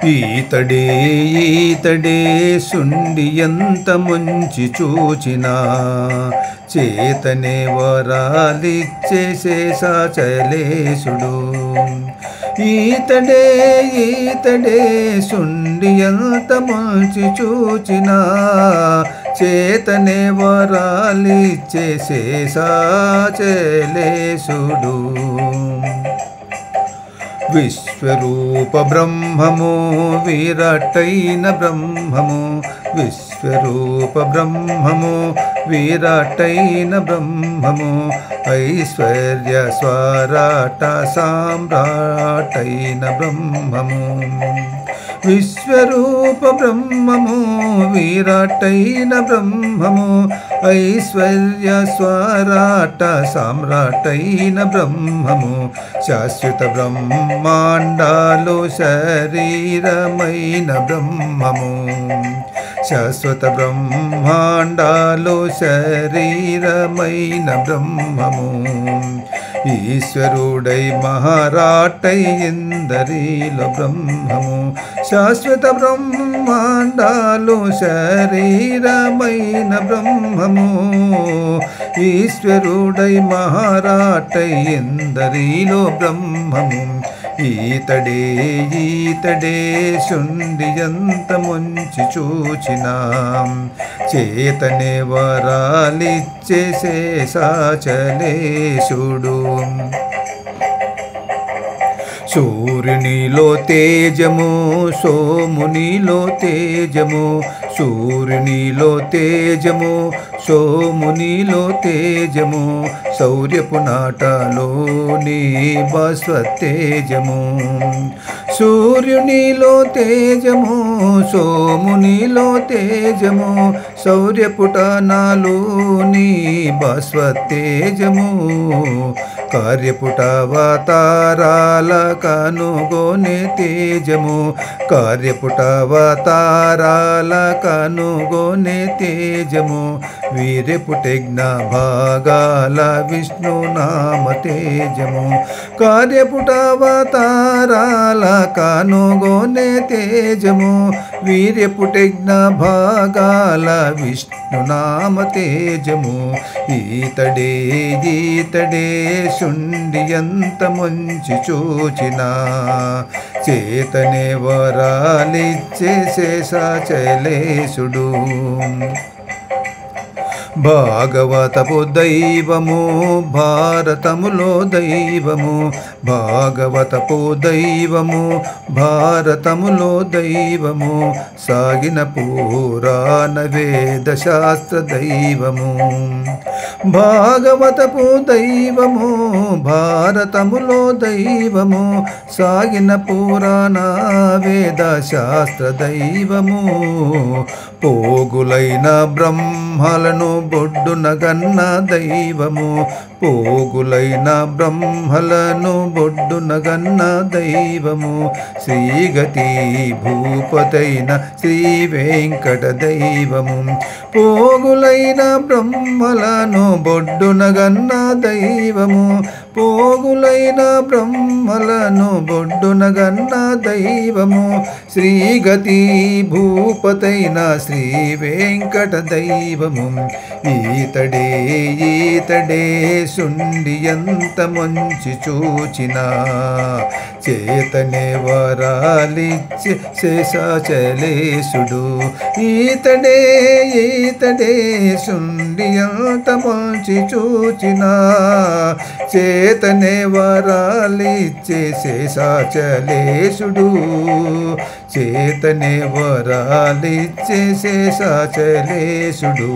ఈతడే ఈతడే సుండి ఎంత ముంచి చూచినా చేతనే వరాలిచ్చే శేషాచలేశుడు. ఈతడే ఈతడే సుండి ఎంత ముంచి చూచినా చేతనే వరాలిచ్చే శేషాచలేశుడు. విశ్వరూప బ్రహ్మము విరాటైన బ్రహ్మము, విశ్వరూప బ్రహ్మము విరాటైన బ్రహ్మము, ఐశ్వర్య స్వరాట సామ్రాటైన బ్రహ్మము. విశ్వరూప బ్రహ్మము విరాటైన బ్రహ్మము, ఐశ్వర్య స్వరాట సామ్రాటైన బ్రహ్మము, శాశ్వత బ్రహ్మాండాలు శరీరమైన బ్రహ్మము, శాశ్వత బ్రహ్మాండాలు శరీరమైన బ్రహ్మము. ఈశ్వరుడై మహారాటై ఇందరిలో బ్రహ్మము, శాశ్వత బ్రహ్మాండాలు శరీరమైన బ్రహ్మము. ఈశ్వరుడై మహారాటై ఇందరిలో బ్రహ్మము. ఈతడే ఈతడే శుండి ఎంత ముంచి చూచినా చేతనే వరాలిచ్చే శేషాచలేశుడు. సూర్యునిలో తేజము సోమునిలో తేజము, సూర్యునిలో తేజము సోమునిలో తేజము, శౌర్యపు నాటలోని భాస్వతేజము. సూర్యునిలో తేజము సోమునిలో తేజము, శౌర్యపుటనాలోని భాస్వతేజము, కార్యపుటవతారాల కనుగొనే తేజము, కార్యపుటవతారాల కనుగొనే తేజము, వీర్యపుటెజ్ఞ భాగాల విష్ణునామ తేజము, కార్యపుటవతారాల కనుగొనే తేజము, వీర్యపుటెజ్ఞ భాగాల విష్ణునామ తేజము. ఈతడే ఈతడే శుండి ఎంత ముంచి చూచినా చేతనే వరాలిచ్చే శేషాచలేశుడు. భాగవతపు దైవము భారతములో దైవము, భాగవతపు దైవము భారతములో దైవము, సాగిన పురాణ వేద శాస్త్ర దైవము. భాగవతపు దైవము భారతములో దైవము, సాగిన పురాణ వేద శాస్త్ర దైవము, పోగులైన బ్రహ్మలను బొడ్డున గన్న దైవము, పోగులైన బ్రహ్మలను బొడ్డున గన్న దైవము, శ్రీగతి భూపతైన శ్రీ వెంకట దైవము, పోగులైన బ్రహ్మలను బొడ్డున గన్న దైవము, పోగులైన బ్రహ్మలను బొడ్డున గన్న దైవము, శ్రీగతి భూపతైన శ్రీ వెంకట దైవము. ఈతడే ఈతడే శుండి ఎంత ముంచి చూచినా చేతనే వరాలిచ్చే శేషాచలేశుడు. ఈతడే ఈతడే శుండి ఎంత ముంచి చూచినా చేతనే వరాలిచ్చే శేషాచలేశుడు, చేతనే వరాలిచ్చే శేషాచలేశుడు.